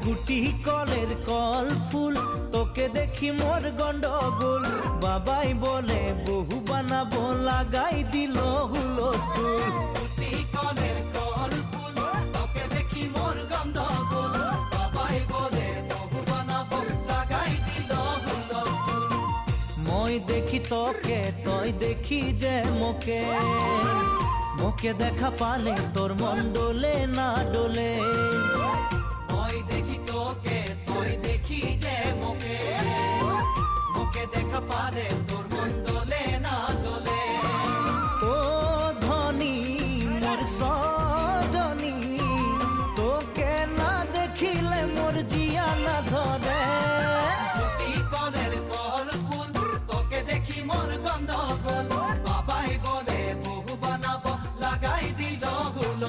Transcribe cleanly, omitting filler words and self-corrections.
গুটি কলের কল ফুল, তোকে দেখি মোর গন্ডগোল। বাবাই বলে বহু বানাবো, লাগাই দিল হুলস্থুল। গুটি কলের কল ফুল, তোকে দেখি মোর গন্ডগোল। বাবাই বলে বহু বানাবো, লাগাই দিল হুলস্থুল। মই দেখি তোকে, তই দেখি যে মোকে, মোকে দেখা পালে তোর মন ডোলে না ডোলে। মই দেখি তোকে, তুই দেখি যে মোকে, মোকে দেখা পারে তোর মন দোলে না দোলে। ও ধনী মোর